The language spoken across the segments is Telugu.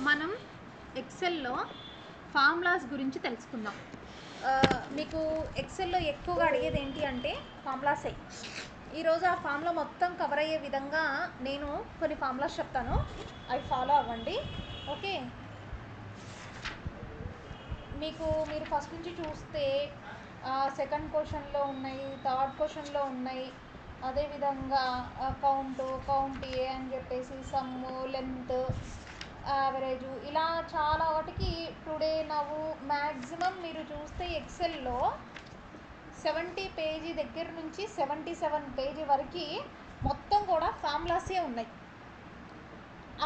మనం ఎక్సెల్లో ఫార్ములాస్ గురించి తెలుసుకుందాం. మీకు ఎక్సెల్లో ఎక్కువగా అడిగేది ఏంటి అంటే ఫార్ములాసే. ఈరోజు ఆ ఫార్ములా మొత్తం కవర్ అయ్యే విధంగా నేను కొన్ని ఫార్ములాస్ చెప్తాను, అవి ఫాలో అవ్వండి. ఓకే, మీరు ఫస్ట్ నుంచి చూస్తే సెకండ్ క్వశ్చన్లో ఉన్నాయి, థర్డ్ క్వశ్చన్లో ఉన్నాయి, అదేవిధంగా కౌంట్ ఏ అని చెప్పేసి సమ్ము, లెంత్, యావరేజు, ఇలా చాలా వాటికి టుడే నవ్వు మ్యాక్సిమం మీరు చూస్తే ఎక్సెల్లో 70 పేజీ దగ్గర నుంచి 77 పేజీ వరకు మొత్తం కూడా ఫార్ములాసే ఉన్నాయి.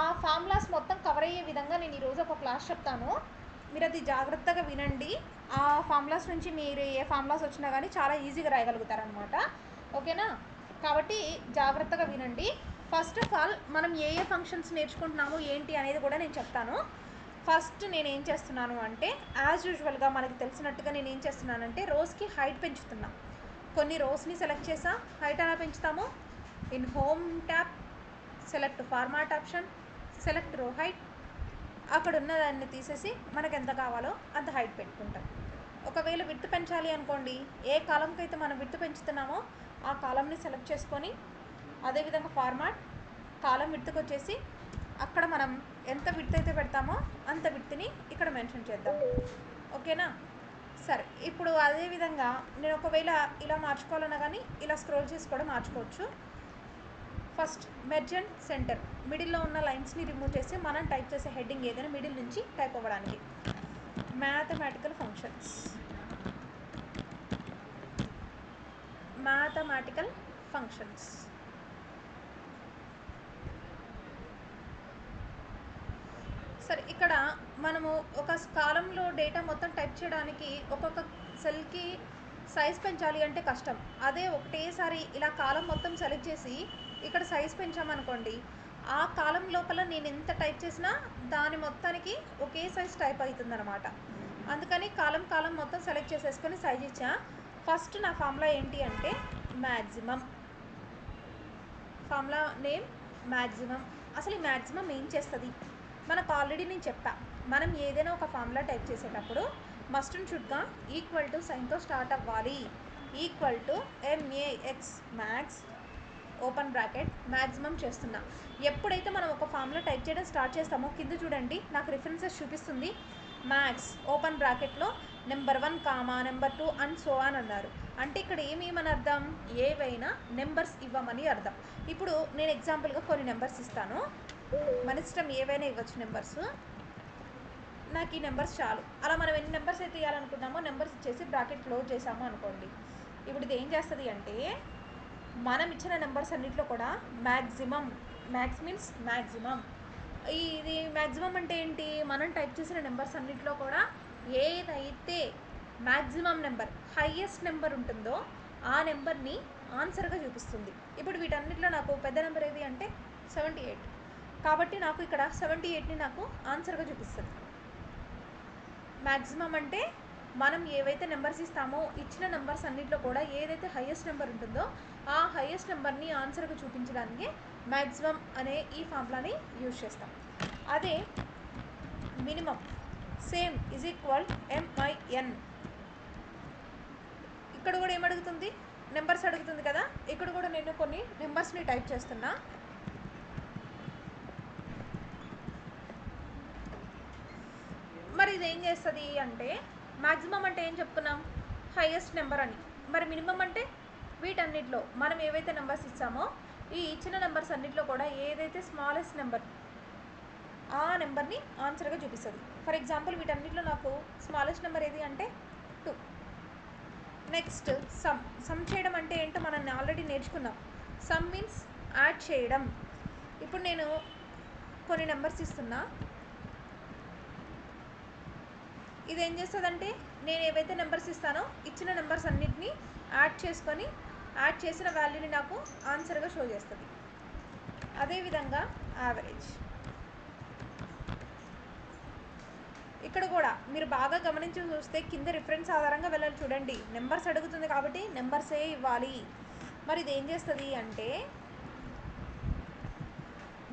ఆ ఫార్ములాస్ మొత్తం కవర్ అయ్యే విధంగా నేను ఈరోజు ఒక క్లాస్ చెప్తాను, మీరు అది జాగ్రత్తగా వినండి. ఆ ఫార్ములాస్ నుంచి మీరు ఏ ఫార్ములాస్ వచ్చినా కానీ చాలా ఈజీగా రాయగలుగుతారనమాట. ఓకేనా? కాబట్టి జాగ్రత్తగా వినండి. ఫస్ట్ ఆఫ్ ఆల్ మనం ఏ ఫంక్షన్స్ నేర్చుకుంటున్నాము ఏంటి అనేది కూడా నేను చెప్తాను. ఫస్ట్ నేను ఏం చేస్తున్నాను అంటే యాజ్ యూజువల్గా మనకి తెలిసినట్టుగా నేను ఏం చేస్తున్నానంటే రోస్కి హైట్ పెంచుతున్నా. కొన్ని రోస్ని సెలెక్ట్ చేసా, హైట్ ఎలా పెంచుతాము? In home tab select format option, select రో హైట్, అక్కడ ఉన్న దాన్ని తీసేసి మనకు ఎంత కావాలో అంత హైట్ పెట్టుకుంటాం. ఒకవేళ విడ్త్ పెంచాలి అనుకోండి, ఏ కాలంకి అయితే మనం విడ్త్ పెంచుతున్నామో ఆ కాలంని సెలెక్ట్ చేసుకొని అదేవిధంగా ఫార్మాట్ కాలం విడ్త్కి వచ్చేసి అక్కడ మనం ఎంత విడ్త్ అయితే పెడతామో అంత విడ్త్ని ఇక్కడ మెన్షన్ చేద్దాం. ఓకేనా? సరే, ఇప్పుడు అదేవిధంగా నేను ఒకవేళ ఇలా మార్చుకోవాలన్నా కానీ ఇలా స్క్రోల్ చేసి కూడా మార్చుకోవచ్చు. ఫస్ట్ మెర్జ్ అండ్ సెంటర్, మిడిల్లో ఉన్న లైన్స్ని రిమూవ్ చేసి మనం టైప్ చేసే హెడ్డింగ్ ఏదైనా మిడిల్ నుంచి టైప్ అవ్వడానికి. Mathematical functions. సరే, ఇక్కడ మనము ఒక కాలంలో డేటా మొత్తం టైప్ చేయడానికి ఒక్కొక్క సెల్కి సైజ్ పెంచాలి అంటే కష్టం. అదే ఒకటేసారి ఇలా కాలం మొత్తం సెలెక్ట్ చేసి ఇక్కడ సైజ్ పెంచామనుకోండి, ఆ కాలం లోపల నేను ఎంత టైప్ చేసినా దాని మొత్తానికి ఒకే సైజ్ టైప్ అవుతుంది అనమాట. అందుకని కాలం మొత్తం సెలెక్ట్ చేసేసుకొని సైజ్ ఇచ్చా. ఫస్ట్ నా ఫార్ములా ఏంటి అంటే మ్యాక్సిమం. Formula name maximum. అసలు ఈ మ్యాక్సిమం ఏం చేస్తుంది? మనకు ఆల్రెడీ నేను చెప్పా, మనం ఏదైనా ఒక ఫార్ములా టైప్ చేసేటప్పుడు మస్ట్ అండ్ షుడ్గా ఈక్వల్ టు సైన్తో స్టార్ట్ అవ్వాలి. Equal to MAX max open bracket maximum చేస్తున్నా. ఎప్పుడైతే మనం ఒక ఫార్ములా టైప్ చేయడం స్టార్ట్ చేస్తామో కింద చూడండి నాకు రిఫరెన్సెస్ చూపిస్తుంది. మ్యాక్స్ ఓపెన్ బ్రాకెట్లో number 1 comma number 2 and so on అన్నారు. అంటే ఇక్కడ ఏమేమని అర్థం? ఏవైనా నెంబర్స్ ఇవ్వమని అర్థం. ఇప్పుడు నేను ఎగ్జాంపుల్గా కొన్ని నెంబర్స్ ఇస్తాను, మన ఇష్టం ఏవైనా ఇవ్వచ్చు నెంబర్స్. నాకు ఈ నెంబర్స్ చాలు. అలా మనం ఎన్ని నెంబర్స్ అయితే ఇవ్వాలనుకున్నామో నెంబర్స్ ఇచ్చేసి బ్రాకెట్ క్లోజ్ చేసాము అనుకోండి. ఇప్పుడు ఇది ఏం చేస్తుంది అంటే మనం ఇచ్చిన నెంబర్స్ అన్నింటిలో కూడా మ్యాక్సిమం, మ్యాక్స్ మీన్స్ మ్యాక్సిమం, ఇది మ్యాక్సిమం అంటే ఏంటి? మనం టైప్ చేసిన నెంబర్స్ అన్నింటిలో కూడా ఏదైతే మ్యాక్సిమం నెంబర్, హైయెస్ట్ నెంబర్ ఉంటుందో ఆ నెంబర్ని ఆన్సర్గా చూపిస్తుంది. ఇప్పుడు వీటన్నిటిలో నాకు పెద్ద నెంబర్ ఏది అంటే 78. కాబట్టి నాకు ఇక్కడ 78ని నాకు ఆన్సర్గా చూపిస్తుంది. మ్యాక్సిమం అంటే మనం ఏవైతే నెంబర్స్ ఇస్తామో ఇచ్చిన నెంబర్స్ అన్నింటిలో కూడా ఏదైతే హైయెస్ట్ నెంబర్ ఉంటుందో ఆ హైయెస్ట్ నెంబర్ని ఆన్సర్గా చూపించడానికి మ్యాక్సిమం అనే ఈ ఫార్ములాని యూజ్ చేస్తాం. అదే minimum same is equal MIN. ఇక్కడ కూడా ఏమడుగుతుంది? నెంబర్స్ అడుగుతుంది కదా. ఇక్కడ కూడా నేను కొన్ని నెంబర్స్ని టైప్ చేస్తున్నా. మరి ఇది ఏం చేస్తుంది అంటే మ్యాక్సిమం అంటే ఏం చెప్పుకున్నాం? హైయెస్ట్ నెంబర్ అని. మరి మినిమం అంటే వీటన్నిటిలో మనం ఏవైతే నెంబర్స్ ఇచ్చామో ఈ ఇచ్చిన నెంబర్స్ అన్నింటిలో కూడా ఏదైతే స్మాలెస్ట్ నెంబర్ ఆ నెంబర్ని ఆన్సర్గా చూపిస్తుంది. ఫర్ ఎగ్జాంపుల్ వీటన్నిటిలో నాకు స్మాలెస్ట్ నెంబర్ ఏది అంటే 2. నెక్స్ట్ సమ్ చేయడం అంటే ఏంటో మనం ఆల్రెడీ నేర్చుకున్నాం. సమ్ మీన్స్ యాడ్ చేయడం. ఇప్పుడు నేను కొన్ని నెంబర్స్ ఇస్తున్నా, ఇది ఏం చేస్తుందంటే నేను ఏవైతే నెంబర్స్ ఇస్తానో ఇచ్చిన నెంబర్స్ అన్నిటినీ యాడ్ చేసుకొని యాడ్ చేసిన వాల్యూని నాకు ఆన్సర్గా షో చేస్తుంది. అదేవిధంగా యావరేజ్. ఇక్కడ కూడా మీరు బాగా గమనించి చూస్తే కింద రిఫరెన్స్ ఆధారంగా వెళ్ళాలి. చూడండి, నెంబర్స్ అడుగుతుంది కాబట్టి నెంబర్సే ఇవ్వాలి. మరి ఇది ఏం చేస్తుంది అంటే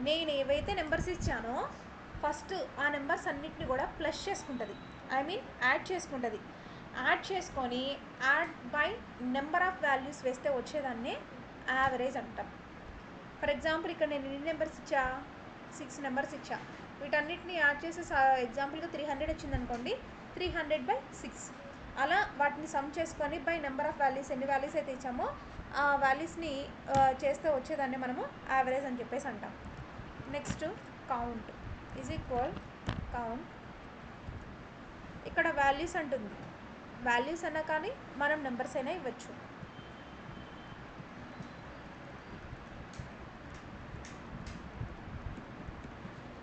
నేను ఏవైతే నెంబర్స్ ఇచ్చానో ఫస్ట్ ఆ నెంబర్స్ అన్నిటిని కూడా ప్లస్ చేసుకుంటుంది, ఐ మీన్ యాడ్ చేసుకుంటుంది. యాడ్ చేసుకొని add by number of values వేస్తే వచ్చేదాన్నే యావరేజ్ అంటాం. ఫర్ ఎగ్జాంపుల్ ఇక్కడ నేను ఎన్ని నెంబర్స్ ఇచ్చా, 6 నెంబర్స్ ఇచ్చా. వీటన్నిటిని యాడ్ చేసి ఎగ్జాంపుల్గా 300 వచ్చింది అనుకోండి, 300/6. అలా వాటిని సమ్ చేసుకొని బై నెంబర్ ఆఫ్ వాల్యూస్, ఎన్ని వాల్యూస్ అయితే ఇచ్చామో ఆ వాల్యూస్ని చేస్తే వచ్చేదాన్ని మనము యావరేజ్ అని చెప్పేసి అంటాం. Next count is equal count. ఇక్కడ వాల్యూస్ అంటుంది, వాల్యూస్ అన్నా కానీ మనం నెంబర్స్ అయినా ఇవ్వచ్చు.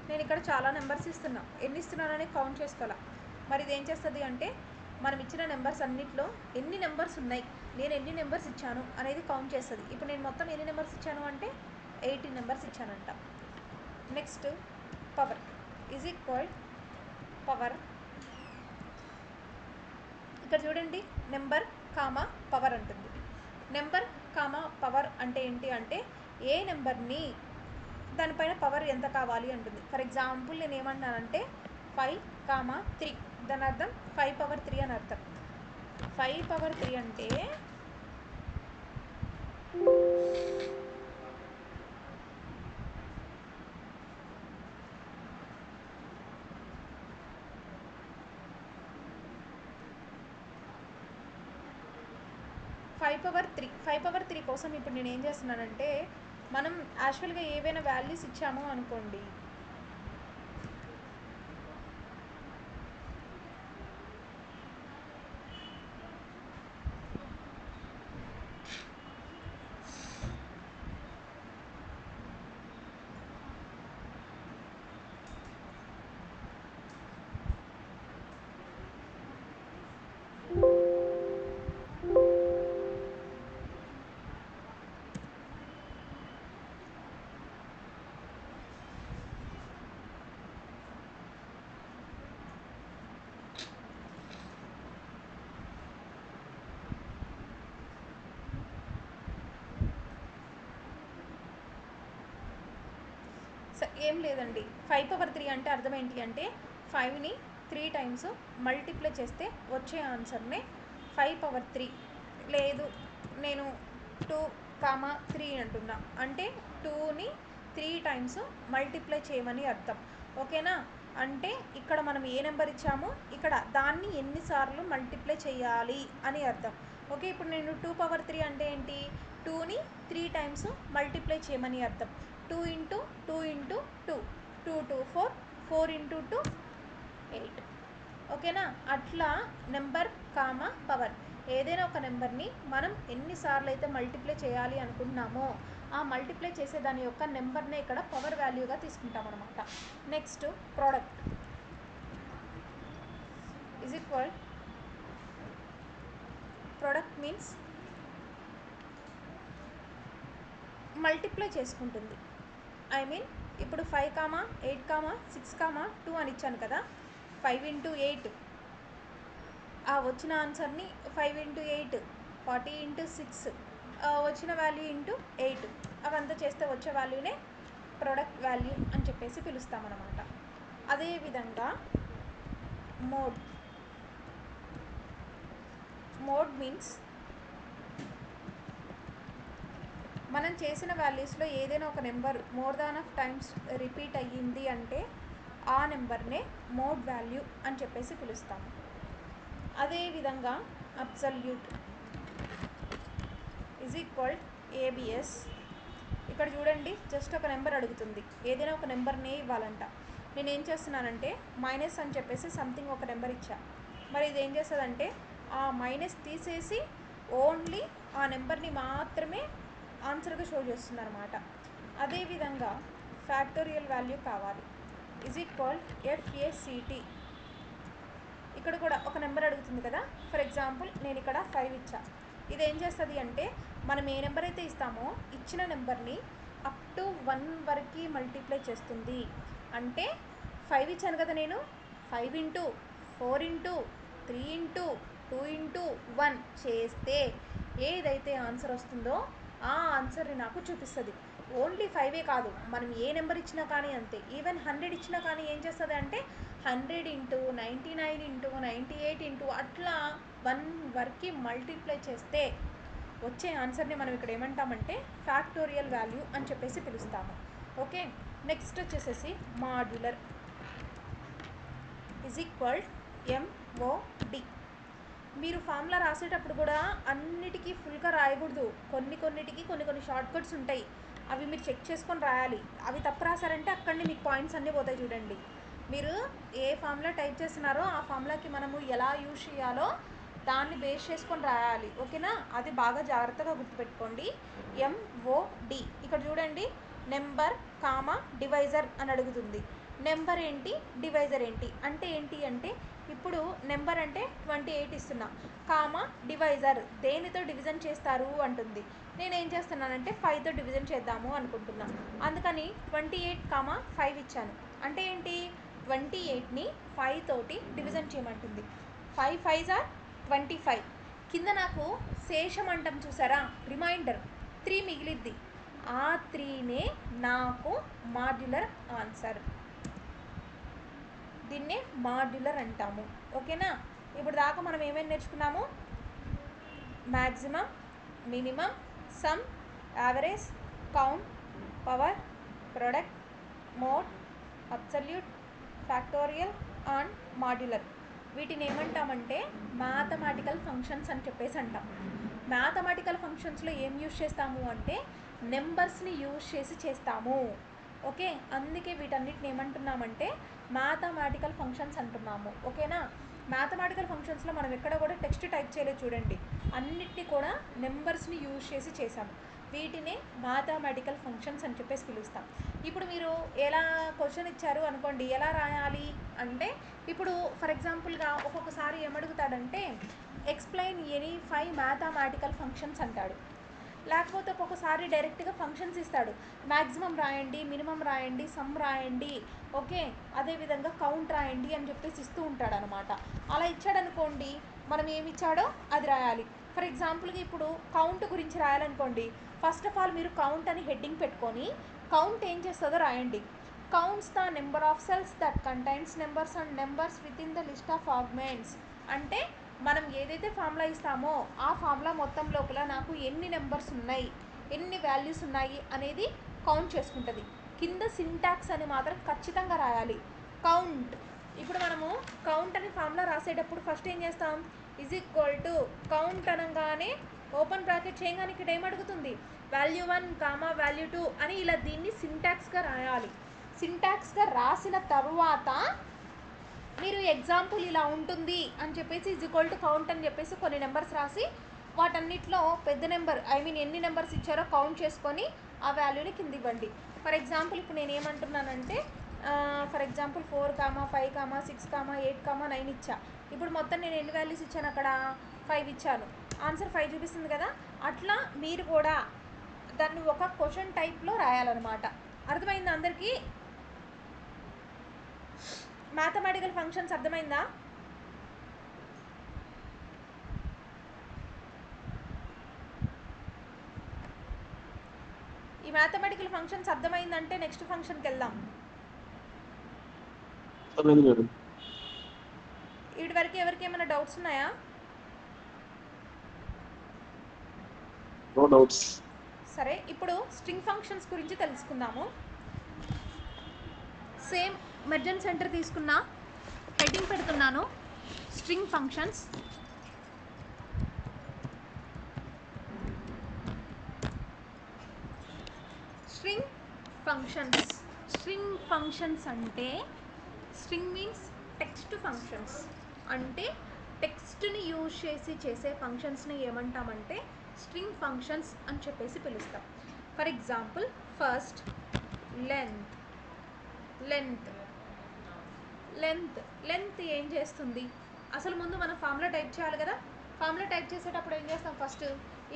నేను ఇక్కడ చాలా నెంబర్స్ ఇస్తున్నా, ఎన్ని ఇస్తున్నానని కౌంట్ చేసుకోవాలా. మరి ఇది ఏం చేస్తుంది అంటే మనం ఇచ్చిన నెంబర్స్ అన్నిట్లో ఎన్ని నెంబర్స్ ఉన్నాయి, నేను ఎన్ని నెంబర్స్ ఇచ్చాను అనేది కౌంట్ చేస్తుంది. ఇప్పుడు నేను మొత్తం ఎన్ని నెంబర్స్ ఇచ్చాను అంటే 80 నెంబర్స్ ఇచ్చానంట. Next power is equal power. ఇక్కడ చూడండి, నెంబర్ కామా పవర్ అంటుంది. నెంబర్ కామా పవర్ అంటే ఏంటి అంటే ఏ నెంబర్ని దానిపైన పవర్ ఎంత కావాలి అంటుంది. ఫర్ ఎగ్జాంపుల్ నేను ఏమన్నానంటే 5,3, దాని అర్థం 5/3 అని అర్థం. 5/3 అంటే 5/3. 5/3 కోసం ఇప్పుడు నేను ఏం చేస్తున్నానంటే మనం యాక్చువల్గా ఏవైనా వాల్యూస్ ఇచ్చామో అనుకోండి, ఏం లేదండి. 5/3 అంటే అర్థం ఏంటి అంటే 5ని 3 టైమ్స్ మల్టిప్లై చేస్తే వచ్చే ఆన్సర్నే 5/3. లేదు నేను 2,3 అంటున్నా అంటే 2ని 3 టైమ్స్ మల్టిప్లై చేయమని అర్థం. ఓకేనా? అంటే ఇక్కడ మనం ఏ నెంబర్ ఇచ్చామో ఇక్కడ దాన్ని ఎన్నిసార్లు మల్టిప్లై చేయాలి అని అర్థం. ఓకే, ఇప్పుడు నేను 2/3 అంటే ఏంటి, 2ని 3 టైమ్స్ మల్టిప్లై చేయమని అర్థం. 2 × 2 × 2, 2 2 4, 4 × 2 8. ఓకేనా? అట్లా నెంబర్ కామా పవర్, ఏదైనా ఒక నెంబర్ని మనం ఎన్నిసార్లు అయితే మల్టిప్లై చేయాలి అనుకుంటున్నామో ఆ మల్టిప్లై చేసే దాని యొక్క నెంబర్నే ఇక్కడ పవర్ వాల్యూగా తీసుకుంటాం అనమాట. Next product is equal. Product means multiply చేసుకుంటుంది. ఐ మీన్ ఇప్పుడు 5, 8, 6, 2 అని ఇచ్చాను కదా, 5 × 8 ఆ వచ్చిన ఆన్సర్ని 5 × 8, 40 × 6 వచ్చిన వాల్యూ ఇంటూ 8 అవంతా చేస్తే వచ్చే వాల్యూనే ప్రోడక్ట్ వాల్యూ అని చెప్పేసి పిలుస్తామన్నమాట. అదేవిధంగా మోడ్. మోడ్ మీన్స్ మనం చేసిన వాల్యూస్లో ఏదైనా ఒక number more than of times repeat అయ్యింది అంటే ఆ నెంబర్నే మోడ్ వాల్యూ అని చెప్పేసి పిలుస్తాము. అదేవిధంగా అబ్సల్యూట్ ఈజ్ ఈక్వల్ ఏబిఎస్. ఇక్కడ చూడండి, జస్ట్ ఒక నెంబర్ అడుగుతుంది, ఏదైనా ఒక నెంబర్నే ఇవ్వాలంట. నేను ఏం చేస్తున్నానంటే మైనస్ అని చెప్పేసి సంథింగ్ ఒక నెంబర్ ఇచ్చా. మరి ఇది ఏం చేస్తుందంటే ఆ మైనస్ తీసేసి ఓన్లీ ఆ నెంబర్ని మాత్రమే ఆన్సర్గా షో చేస్తుంది అనమాట. అదేవిధంగా ఫ్యాక్టోరియల్ వాల్యూ కావాలి ఈజ్ ఈక్వల్ FACT. ఇక్కడ కూడా ఒక నెంబర్ అడుగుతుంది కదా, ఫర్ ఎగ్జాంపుల్ నేను ఇక్కడ 5 ఇచ్చా. ఇది ఏం చేస్తుంది అంటే మనం ఏ నెంబర్ అయితే ఇస్తామో ఇచ్చిన నెంబర్ని అప్ టు 1 వరకు మల్టిప్లై చేస్తుంది. అంటే 5 ఇచ్చాను కదా నేను, 5 × 4 × 3 × 2 × 1 చేస్తే ఏదైతే ఆన్సర్ వస్తుందో ఆ ఆన్సర్ని నాకు చూపిస్తుంది. ఓన్లీ 5 కాదు, మనం ఏ నెంబర్ ఇచ్చినా కానీ అంతే. ఈవెన్ 100 ఇచ్చినా కానీ ఏం చేస్తుంది అంటే 100 ఇంటూ 99 ఇంటూ 98 ఇంటూ అట్లా 1 వరకు మల్టిప్లై చేస్తే వచ్చే ఆన్సర్ని మనం ఇక్కడ ఏమంటామంటే ఫ్యాక్టోరియల్ వాల్యూ అని చెప్పేసి పిలుస్తాము. ఓకే, నెక్స్ట్ వచ్చేసేసి మాడ్యులర్ ఈజ్ ఈక్వల్ MOD. మీరు ఫార్ములా రాసేటప్పుడు కూడా అన్నిటికీ ఫుల్గా రాయకూడదు, కొన్నిటికి కొన్ని షార్ట్ కట్స్ ఉంటాయి, అవి మీరు చెక్ చేసుకొని రాయాలి. అవి తప్పు రాసారంటే అక్కడనే మీకు పాయింట్స్ అన్నీ పోతాయి. చూడండి, మీరు ఏ ఫార్ములా టైప్ చేస్తున్నారో ఆ ఫార్ములాకి మనము ఎలా యూజ్ చేయాలో దాన్ని బేస్ చేసుకొని రాయాలి. ఓకేనా, అది బాగా జాగ్రత్తగా గుర్తుపెట్టుకోండి. MOD. ఇక్కడ చూడండి, నెంబర్ కామా డివైజర్ అని అడుగుతుంది. నెంబర్ ఏంటి, డివైజర్ ఏంటి అంటే ఏంటి అంటే ఇప్పుడు నెంబర్ అంటే 28 ఇస్తున్నా, కామా డివైజర్ దేనితో డివిజన్ చేస్తారు అంటుంది. నేను ఏం చేస్తున్నానంటే 5తో డివిజన్ చేద్దాము అనుకుంటున్నా, అందుకని 28,5 ఇచ్చాను. అంటే ఏంటి, 28ని 5 తోటి డివిజన్ చేయమంటుంది. 5 5s are 25. కింద నాకు శేషం అంటాం చూసారా, రిమైండర్ 3 మిగిలిద్ది. ఆ 3నే నాకు మాడ్యులర్ ఆన్సర్, దీన్నే మాడ్యులర్ అంటాము. ఓకేనా, ఇప్పుడు దాకా మనం ఏమేమి నేర్చుకున్నాము, maximum, minimum, some, average, count, power, product, mode, absolute, factorial and modular. వీటిని ఏమంటామంటే మ్యాథమెటికల్ ఫంక్షన్స్ అని చెప్పేసి అంటాం. మ్యాథమెటికల్ ఫంక్షన్స్లో ఏం యూజ్ చేస్తాము అంటే నెంబర్స్ని యూజ్ చేసి చేస్తాము. ఓకే, అందుకే వీటన్నిటిని ఏమంటున్నామంటే మ్యాథమెటికల్ ఫంక్షన్స్ అంటున్నాము. ఓకేనా, మ్యాథమెటికల్ ఫంక్షన్స్లో మనం ఎక్కడ కూడా టెక్స్ట్ టైప్ చేయలేదు, చూడండి, అన్నిటినీ కూడా నెంబర్స్ని యూజ్ చేసి చేసాము. వీటినే మ్యాథమెటికల్ ఫంక్షన్స్ అని చెప్పేసి పిలుస్తాం. ఇప్పుడు మీరు ఎలా క్వశ్చన్ ఇచ్చారు అనుకోండి, ఎలా రాయాలి అంటే ఇప్పుడు ఫర్ ఎగ్జాంపుల్గా ఒక్కొక్కసారి ఏమడుగుతాడంటే ఎక్స్ప్లెయిన్ ఎనీ 5 మ్యాథమెటికల్ ఫంక్షన్స్ అంటాడు. లేకపోతే ఒక్కొక్కసారి డైరెక్ట్గా ఫంక్షన్స్ ఇస్తాడు, మ్యాక్సిమం రాయండి, మినిమం రాయండి, సమ్ రాయండి, ఓకే, అదేవిధంగా కౌంట్ రాయండి అని చెప్పేసి ఇస్తూ ఉంటాడు అనమాట. అలా ఇచ్చాడనుకోండి, మనం ఏమి ఇచ్చాడో అది రాయాలి. ఫర్ ఎగ్జాంపుల్గా ఇప్పుడు కౌంట్ గురించి రాయాలనుకోండి, ఫస్ట్ ఆఫ్ ఆల్ మీరు కౌంట్ అని హెడ్డింగ్ పెట్టుకొని కౌంట్ ఏం చేస్తుందో రాయండి. Counts the number of cells that contains numbers and numbers with in the list of arguments. అంటే మనం ఏదైతే ఫార్ములా ఇస్తామో ఆ ఫార్ములా మొత్తం లోపల నాకు ఎన్ని నెంబర్స్ ఉన్నాయి, ఎన్ని వాల్యూస్ ఉన్నాయి అనేది కౌంట్ చేసుకుంటుంది. కింద సింటాక్స్ అని మాత్రం ఖచ్చితంగా రాయాలి, కౌంట్. ఇప్పుడు మనము కౌంట్ అని ఫార్ములా రాసేటప్పుడు ఫస్ట్ ఏం చేస్తాం, ఈజ్ ఈక్వల్ టు కౌంట్ అనగానే ఓపెన్ బ్రాకెట్ చేయగానే ఇక్కడ ఏమడుగుతుంది, వాల్యూ 1 కామా వాల్యూ 2 అని ఇలా దీన్ని సింటాక్స్గా రాయాలి. సింటాక్స్గా రాసిన తర్వాత మీరు ఎగ్జాంపుల్ ఇలా ఉంటుంది అని చెప్పేసి ఈజ్ ఈక్వల్ టు కౌంట్ అని చెప్పేసి కొన్ని నెంబర్స్ రాసి వాటన్నిటిలో పెద్ద నెంబర్ ఎన్ని నెంబర్స్ ఇచ్చారో కౌంట్ చేసుకొని ఆ వాల్యూని కింద ఇవ్వండి. ఫర్ ఎగ్జాంపుల్ ఇప్పుడు నేను ఏమంటున్నానంటే for example 4 comma 5 comma 6 comma 8 comma 9 ఇచ్చా. ఇప్పుడు మొత్తం నేను ఎన్ని వాల్యూస్ ఇచ్చాను, అక్కడ 5 ఇచ్చాను, ఆన్సర్ 5 చూపిస్తుంది కదా. అట్లా మీరు కూడా దాన్ని ఒక క్వశ్చన్ టైప్లో రాయాలన్నమాట. అర్థమైందా అందరికీ? మ్యాథమెటికల్ ఫంక్షన్స్ అర్థమైందా? ఈ మ్యాథమెటికల్ ఫంక్షన్స్ అర్థమైందంటే నెక్స్ట్ ఫంక్షన్కి వెళ్దాం. వీటి వరకు ఎవరికి ఏమైనా డౌట్స్ ఉన్నాయా? No doubts. సరే, ఇప్పుడు స్ట్రింగ్ ఫంక్షన్స్ గురించి తెలుసుకుందాము. సేమ్ మెర్జెంట్ సెంటర్ తీసుకున్న హెడ్డింగ్ పెడుతున్నాను, స్ట్రింగ్ ఫంక్షన్స్. స్ట్రింగ్ ఫంక్షన్స్ అంటే స్ట్రింగ్ మీన్స్ టెక్స్ట్ ఫంక్షన్స్, అంటే టెక్స్ట్ని యూజ్ చేసి చేసే ఫంక్షన్స్ని ఏమంటామంటే స్ట్రింగ్ ఫంక్షన్స్ అని చెప్పేసి పిలుస్తాం. ఫర్ ఎగ్జాంపుల్ ఫస్ట్ లెంత్ ఏం చేస్తుంది, అసలు ముందు మనం ఫార్ములా టైప్ చేయాలి కదా. ఫార్ములా టైప్ చేసేటప్పుడు ఏం చేస్తాం, ఫస్ట్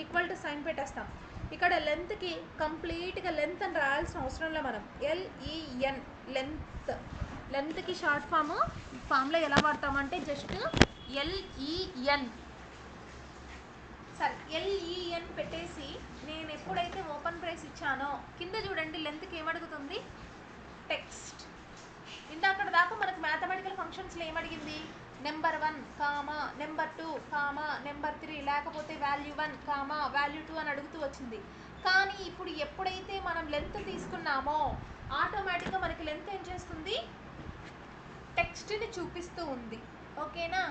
ఈక్వల్ టు సైన్ పెట్టేస్తాం. ఇక్కడ లెంత్కి కంప్లీట్గా లెంత్ అని రాయాల్సిన అవసరంలో మనం LEN లెంత్కి షార్ట్ ఫార్ములా ఎలా వాడతామంటే జస్ట్ LEN. సరే ఎల్ఈఎన్ పెట్టేసి నేను ఎప్పుడైతే ఓపెన్ బ్రేస్ ఇచ్చానో కింద చూడండి లెంత్కి ఏమడుగుతుంది, టెక్స్ట్. ఇందాక దాకా మనకు మ్యాథమెటికల్ ఫంక్షన్స్లో ఏమడిగింది, number 1 comma number 2 comma number 3 లేకపోతే వాల్యూ 1 కామా వాల్యూ 2 అని అడుగుతూ వచ్చింది. కానీ ఇప్పుడు ఎప్పుడైతే మనం లెంత్ తీసుకున్నామో ఆటోమేటిక్గా మనకి లెంత్ ఏం చేస్తుంది, టెక్స్ట్ని చూపిస్తూ ఉంది. ఓకేనా.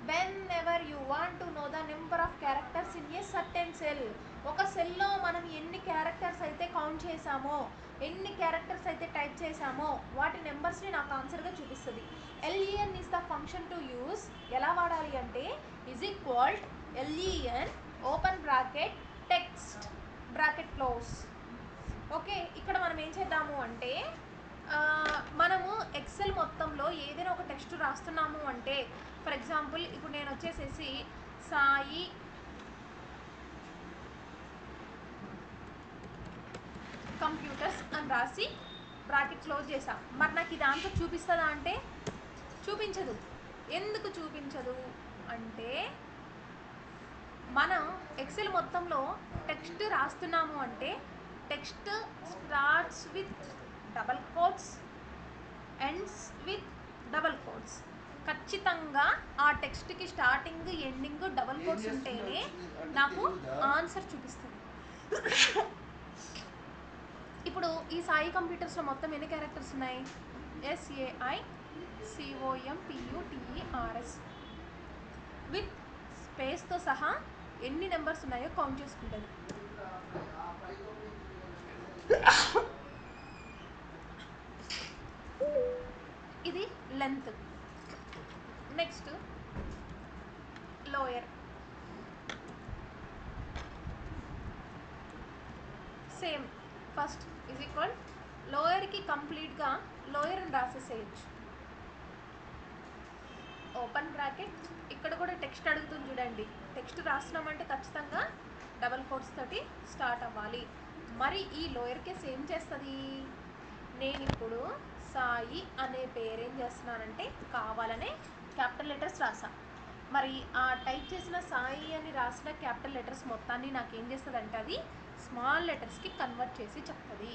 When ever you want to know the number of characters in a certain cell, ఒక సెల్లో మనం ఎన్ని క్యారెక్టర్స్ అయితే కౌంట్ చేసామో, ఎన్ని క్యారెక్టర్స్ అయితే టైప్ చేసామో వాటి నెంబర్స్ని నాకు ఆన్సర్గా చూపిస్తుంది. LEN is the function to use. ఎలా వాడాలి అంటే is equal LEN open bracket text bracket close. Okay. ఇక్కడ మనం ఏం చేద్దాము అంటే మనము ఎక్సెల్ మొత్తంలో ఏదైనా ఒక టెక్స్ట్ రాస్తున్నాము అంటే, ఫర్ ఎగ్జాంపుల్ ఇప్పుడు నేను వచ్చేసేసి సాయి కంప్యూటర్స్ అని రాసి బ్రాకెట్ క్లోజ్ చేసాం. మరి నాకు ఇది ఆన్సర్ చూపిస్తుందా అంటే చూపించదు. ఎందుకు చూపించదు అంటే మనం ఎక్సెల్ మొత్తంలో టెక్స్ట్ రాస్తున్నాము అంటే text starts with double quotes, ends with double quotes. ఖచ్చితంగా ఆ టెక్స్ట్కి స్టార్టింగ్ ఎండింగ్ డబల్ కోట్స్ ఉంటేనే నాకు ఆన్సర్ చూపిస్తుంది. ఇప్పుడు ఈ సాయి కంప్యూటర్స్లో మొత్తం ఎన్ని క్యారెక్టర్స్ ఉన్నాయి, SAICOMPUTERS విత్ స్పేస్తో సహా ఎన్ని నెంబర్స్ ఉన్నాయో కౌంట్ చేసుకుంటుంది. ఇది length. Next lower. Same first is equal లోయర్కి కంప్లీట్గా లోయర్ అని రాసేసేయచ్చు. Open bracket. ఇక్కడ కూడా టెక్స్ట్ అడుగుతుంది చూడండి. టెక్స్ట్ రాస్తున్నామంటే ఖచ్చితంగా డబల్ కోట్స్ తోటి స్టార్ట్ అవ్వాలి. మరి ఈ లోయర్ కేస్ ఏం చేస్తుంది, నేను ఇప్పుడు సాయి అనే పేరేం చేస్తున్నానంటే కావాలనే క్యాపిటల్ లెటర్స్ రాసా. మరి ఆ టైప్ చేసిన సాయి అని రాసిన క్యాపిటల్ లెటర్స్ మొత్తాన్ని నాకేం చేస్తుంది అంటే అది స్మాల్ లెటర్స్కి కన్వర్ట్ చేసి చెప్తుంది.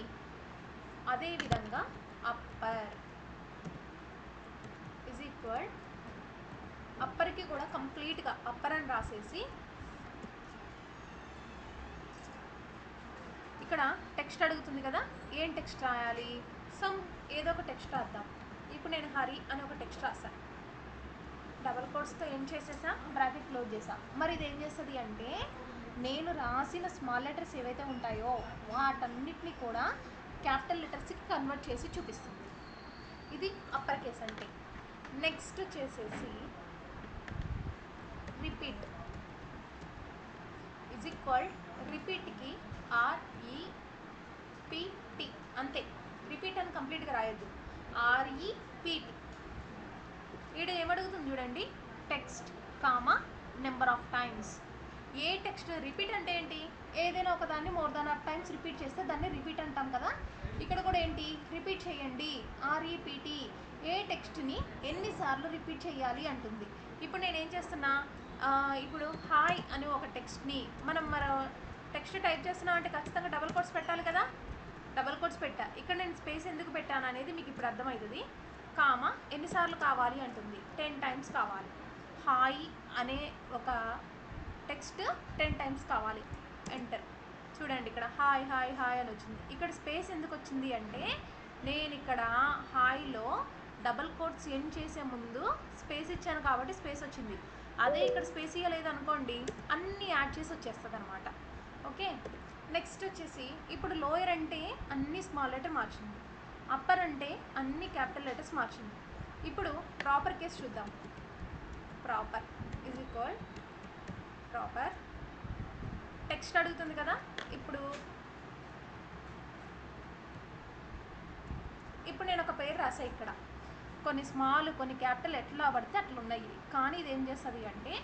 అదేవిధంగా అప్పర్ ఈజ్ ఈక్వల్ అప్పర్కి కూడా కంప్లీట్గా అప్పర్ అని రాసేసి ఇక్కడ టెక్స్ట్ అడుగుతుంది కదా, ఏం టెక్స్ట్ రాయాలి, ఏదో ఒక టెక్స్ట్ రాద్దాం. ఇప్పుడు నేను హరి అని ఒక టెక్స్ట్ రాశాను. డబల్ కోట్స్తో ఏం చేసేసా, బ్రాకెట్ క్లోజ్ చేసా. మరి ఇది ఏం చేస్తుంది అంటే నేను రాసిన స్మాల్ లెటర్స్ ఏవైతే ఉంటాయో వాటన్నిటిని కూడా క్యాపిటల్ లెటర్స్కి కన్వర్ట్ చేసి చూపిస్తుంది. ఇది అప్పర్ కేస్ అంటే. నెక్స్ట్ వచ్చేసేసి రిపీట్ ఈజ్ ఈక్వల్ రిపీట్కి REPT అంతే. రిపీట్ అని కంప్లీట్గా రాయొద్దు, REPT. ఈడ ఏమడుగుతుంది చూడండి, text comma number of times. A text repeat అంటే ఏంటి, ఏదైనా ఒక దాన్ని more than of times repeat చేస్తే దాన్ని రిపీట్ అంటాం కదా. ఇక్కడ కూడా ఏంటి, రిపీట్ చేయండి, REPT. ఏ టెక్స్ట్ని ఎన్నిసార్లు రిపీట్ చేయాలి అంటుంది. ఇప్పుడు నేనేం చేస్తున్నా, ఇప్పుడు హాయ్ అని ఒక టెక్స్ట్ని మనం టెక్స్ట్ టైప్ చేస్తున్నాం అంటే ఖచ్చితంగా డబల్ కోట్స్ పెట్టాలి కదా. డబల్ కోట్స్ పెట్టా. ఇక్కడ నేను స్పేస్ ఎందుకు పెట్టాను అనేది మీకు ఇప్పుడు అర్థమవుతుంది. కామా ఎన్నిసార్లు కావాలి అంటుంది, 10 టైమ్స్ కావాలి. హాయ్ అనే ఒక టెక్స్ట్ 10 టైమ్స్ కావాలి. ఎంటర్. చూడండి ఇక్కడ హాయ్ హాయ్ హాయ్ అని వచ్చింది. ఇక్కడ స్పేస్ ఎందుకు వచ్చింది అంటే నేను ఇక్కడ హాయ్లో డబల్ కోట్స్ ఎండ్ చేసే ముందు స్పేస్ ఇచ్చాను కాబట్టి స్పేస్ వచ్చింది. అదే ఇక్కడ స్పేస్ ఇవ్వలేదు అనుకోండి అన్నీ యాడ్ చేసి వచ్చేస్తుంది అనమాట. ఓకే. నెక్స్ట్ వచ్చేసి ఇప్పుడు లోయర్ అంటే అన్ని స్మాల్ లెటర్ మార్చింది, అప్పర్ అంటే అన్ని క్యాపిటల్ లెటర్స్ మార్చింది. ఇప్పుడు ప్రాపర్ కేస్ చూద్దాం. Proper is equal proper text అడుగుతుంది కదా. ఇప్పుడు నేను ఒక పేరు రాసా. ఇక్కడ కొన్ని స్మాల్ కొన్ని క్యాపిటల్ ఎట్లా పడితే అట్లా ఉన్నాయి. కానీ ఇది ఏం చేస్తుంది అంటే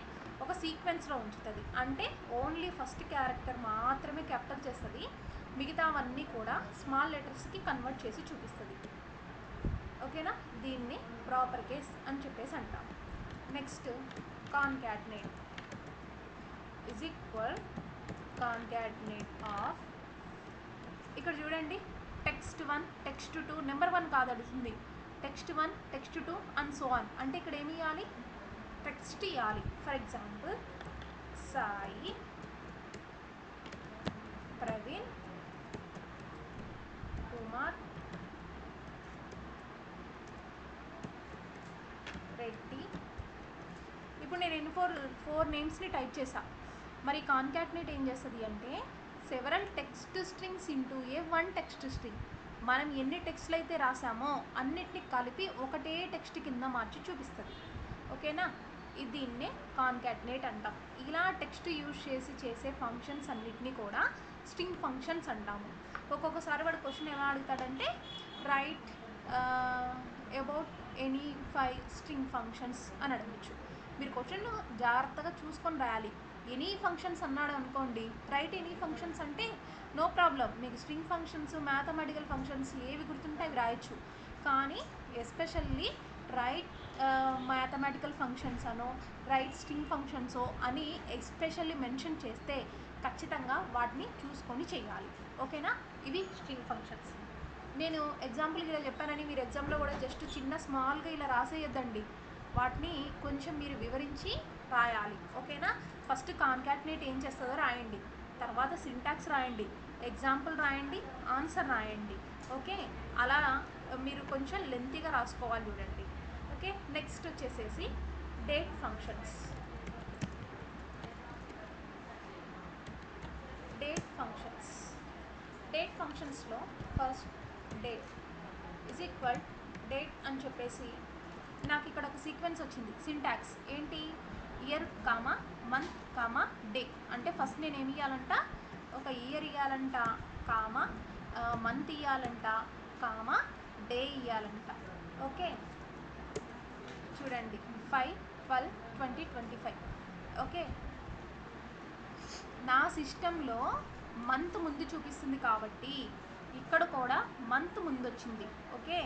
ఒక సీక్వెన్స్లో ఉంచుతుంది. అంటే ఓన్లీ ఫస్ట్ క్యారెక్టర్ మాత్రమే క్యాపిటల్ చేస్తుంది, మిగతావన్నీ కూడా స్మాల్ లెటర్స్కి కన్వర్ట్ చేసి చూపిస్తుంది. ఓకేనా. దీన్ని ప్రాపర్ కేస్ అని చెప్పేసి అంటాం. నెక్స్ట్ కాన్కాటినేట్ ఇజ్ ఈక్వల్ కాన్కాటినేట్ ఆఫ్, ఇక్కడ చూడండి టెక్స్ట్ 1 టెక్స్ట్ 2 నెంబర్ 1 కాదు అడుగుతుంది, text 1 text 2 and so on. అంటే ఇక్కడ ఏమి ఇవ్వాలి, టెక్స్ట్ ఇవ్వాలి. For example Sai Praveen Kumar Reddy. ఇప్పుడు నేను ఎన్ని ఫోర్ నేమ్స్ని టైప్ చేసా. మరి కాన్కాటినేట్ ఏం చేస్తుంది అంటే several text strings into one text string. మనం ఎన్ని టెక్స్ట్లు అయితే రాసామో అన్నిటిని కలిపి ఒకటే టెక్స్ట్ కింద మార్చి చూపిస్తుంది. ఓకేనా, దీన్నే కాన్కాటినేట్ అంటాం. ఇలా టెక్స్ట్ యూజ్ చేసి చేసే ఫంక్షన్స్ అన్నిటినీ కూడా స్ట్రింగ్ ఫంక్షన్స్ అంటాము. ఒక్కొక్కసారి వాడు క్వశ్చన్ ఎలా అడుగుతాడంటే right about any 5 string functions అని అడగచ్చు. మీరు క్వశ్చన్ జాగ్రత్తగా చూసుకొని రాయాలి. ఎనీ ఫంక్షన్స్ అన్నాడు అనుకోండి, రైట్ ఎనీ ఫంక్షన్స్ అంటే నో ప్రాబ్లం, మీకు స్ట్రింగ్ ఫంక్షన్స్ మ్యాథమెటికల్ ఫంక్షన్స్ ఏవి గుర్తుంటే అవి రాయొచ్చు. కానీ ఎస్పెషల్లీ రైట్ మ్యాథమెటికల్ ఫంక్షన్స్ అనో రైట్ స్ట్రింగ్ ఫంక్షన్సో అని ఎస్పెషల్లీ మెన్షన్ చేస్తే ఖచ్చితంగా వాటిని చూసుకొని చేయాలి. ఓకేనా, ఇవి స్ట్రింగ్ ఫంక్షన్స్. నేను ఎగ్జాంపుల్కి ఇలా చెప్పానని మీరు ఎగ్జామ్లో కూడా జస్ట్ చిన్న స్మాల్గా ఇలా రాసేయద్దండి, వాటిని కొంచెం మీరు వివరించి రాయాలి. ఓకేనా, ఫస్ట్ కాన్కాటినేట్ ఏం చేస్తుందో రాయండి, తర్వాత సింటాక్స్ రాయండి, ఎగ్జాంపుల్ రాయండి, ఆన్సర్ రాయండి. ఓకే, అలా మీరు కొంచెం లెంతీగా రాసుకోవాలి చూడండి. ఓకే, నెక్స్ట్ వచ్చేసేసి డేట్ ఫంక్షన్స్. డేట్ ఫంక్షన్స్లో first date is equal date అని చెప్పేసి నాకు ఇక్కడ ఒక సీక్వెన్స్ వచ్చింది. సింటాక్స్ ఏంటి, year comma month comma day. అంటే ఫస్ట్ నేను ఏమి ఇవ్వాలంట, ఒక ఇయర్ ఇవ్వాలంట, కామా మంత్ ఇవ్వాలంట, కామా డే ఇవ్వాలంట. ఓకే, చూడండి 5/12/2025. ఓకే, నా సిస్టంలో మంత్ ముందు చూపిస్తుంది కాబట్టి ఇక్కడ కూడా మంత్ ముందు వచ్చింది. ఓకే,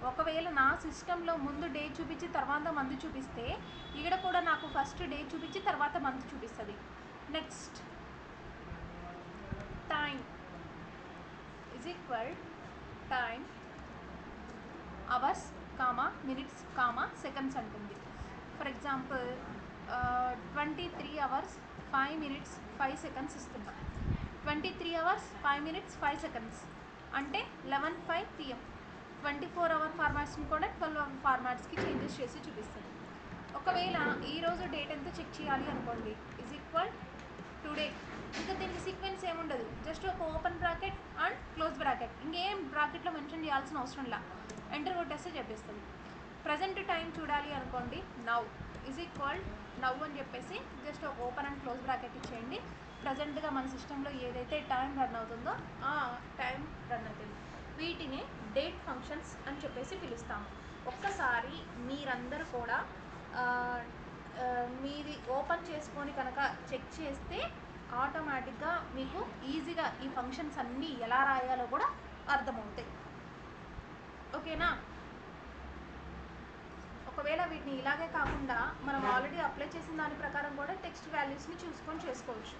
ఒకవేళ నా సిస్టంలో ముందు డే చూపించి తర్వాత మంత్ చూపిస్తే ఇక్కడ కూడా నాకు ఫస్ట్ డే చూపించి తర్వాత మంత్ చూపిస్తుంది. Next time is equal time hours comma minutes comma seconds అంటుంది. For example 23 hours 5 minutes 5 seconds ఇస్తున్నాం. 23 hours 5 minutes 5 seconds అంటే 11:05 PM. 24 hour ఫార్మాట్స్ని కూడా 12 hour ఫార్మాట్స్కి చేంజెస్ చేసి చూపిస్తుంది. ఒకవేళ ఈరోజు డేట్ ఎంత చెక్ చేయాలి అనుకోండి, ఈజ్ ఈక్వల్ టుడే. ఇంకా దీనికి సీక్వెన్స్ ఏముండదు, జస్ట్ ఒక open bracket and close bracket, ఇంకేం బ్రాకెట్లో మెన్షన్ చేయాల్సిన అవసరం లా, ఎంటర్ కొట్టేస్తే చెప్పేస్తుంది. ప్రజెంట్ టైం చూడాలి అనుకోండి, నవ్ ఈజ్ ఈక్వల్ నవ్ అని చెప్పేసి జస్ట్ ఒక ఓపెన్ అండ్ క్లోజ్ బ్రాకెట్ ఇచ్చేయండి. ప్రజెంట్గా మన సిస్టంలో ఏదైతే టైం రన్ అవుతుందో ఆ టైం రన్ అవుతుంది. వీటిని డేట్ ఫంక్షన్స్ అని చెప్పేసి పిలుస్తాము. ఒక్కసారి మీరందరూ కూడా మీది ఓపెన్ చేసుకొని కనుక చెక్ చేస్తే ఆటోమేటిక్గా మీకు ఈజీగా ఈ ఫంక్షన్స్ అన్నీ ఎలా రాయాలో కూడా అర్థమవుతాయి. ఓకేనా, ఒకవేళ వీటిని ఇలాగే కాకుండా మనం ఆల్రెడీ అప్లై చేసిన దాని ప్రకారం కూడా టెక్స్ట్ వాల్యూస్ని చూసుకొని చేసుకోవచ్చు.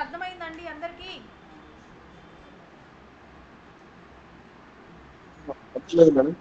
అర్థమైందండి అందరికీ? అర్థమైంది మేడం.